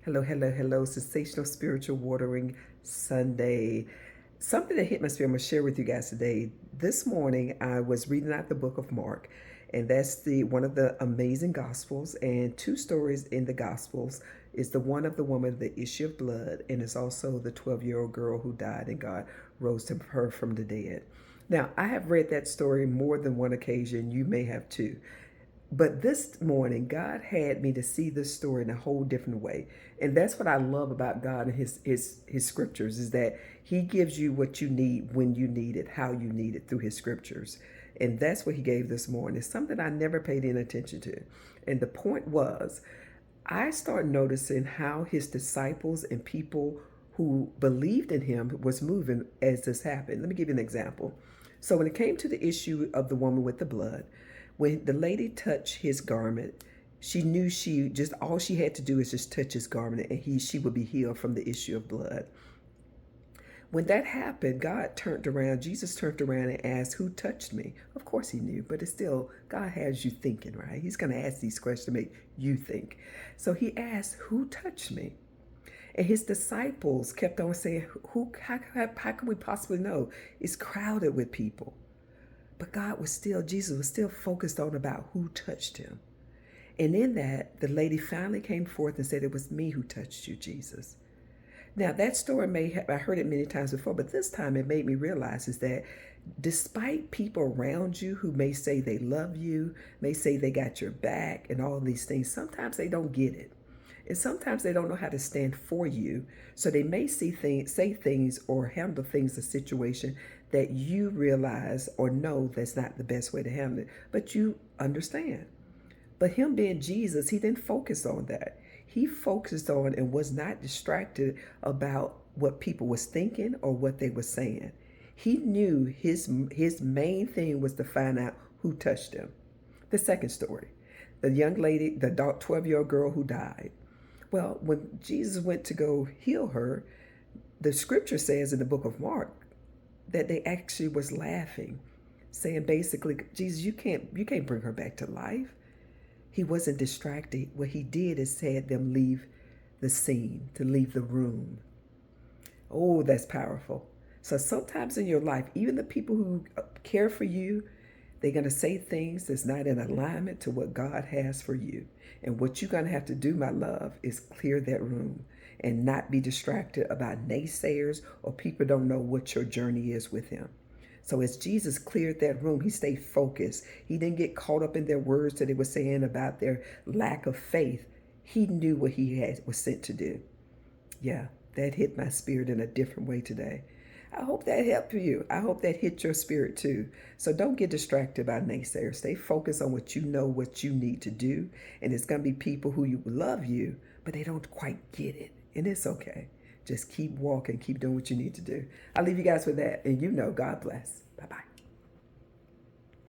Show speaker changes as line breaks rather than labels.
Hello, hello, hello. Sensational Spiritual Watering Sunday. Something that hit my spirit I'm going to share with you guys today. This morning, I was reading out the book of Mark, and that's the one of the amazing Gospels. And two stories in the Gospels is the one of the woman with the issue of blood, and it's also the 12-year-old girl who died, and God rose her from the dead. Now, I have read that story more than one occasion. You may have too. But this morning, God had me to see this story in a whole different way. And that's what I love about God and his scriptures is that he gives you what you need when you need it, how you need it through his scriptures. And that's what he gave this morning. It's something I never paid any attention to. And the point was, I started noticing how his disciples and people who believed in him was moving as this happened. Let me give you an example. So when it came to the issue of the woman with the blood, when the lady touched his garment, she knew she just all she had to do is just touch his garment and she would be healed from the issue of blood. When that happened, Jesus turned around and asked, "Who touched me?" Of course he knew, but it's still, God has you thinking, right? He's going to ask these questions to make you think. So he asked, "Who touched me?" And his disciples kept on saying, how can we possibly know? It's crowded with people. But Jesus was still focused on about who touched him. And in that, the lady finally came forth and said, "It was me who touched you, Jesus." Now, that story I heard it many times before, but this time it made me realize is that despite people around you who may say they love you, may say they got your back and all these things, sometimes they don't get it. And sometimes they don't know how to stand for you. So they may say things or handle things, a situation that you realize or know that's not the best way to handle it, but you understand. But him being Jesus, he didn't focus on that. He focused on and was not distracted about what people was thinking or what they were saying. He knew his main thing was to find out who touched him. The second story, the young lady, the 12-year-old girl who died. Well, when Jesus went to go heal her, the scripture says in the book of Mark that they actually was laughing, saying basically, "Jesus, you can't bring her back to life." He wasn't distracted. What he did is said them leave the scene, to leave the room. Oh, that's powerful. So sometimes in your life, even the people who care for you, they're going to say things that's not in alignment to what God has for you. And what you're going to have to do, my love, is clear that room and not be distracted about naysayers or people don't know what your journey is with him. So as Jesus cleared that room, he stayed focused. He didn't get caught up in their words that they were saying about their lack of faith. He knew what was sent to do. Yeah, that hit my spirit in a different way today. I hope that helped you. I hope that hit your spirit too. So don't get distracted by naysayers. Stay focused on what you know, what you need to do. And it's going to be people who love you, but they don't quite get it. And it's okay. Just keep walking, keep doing what you need to do. I'll leave you guys with that. And God bless. Bye-bye.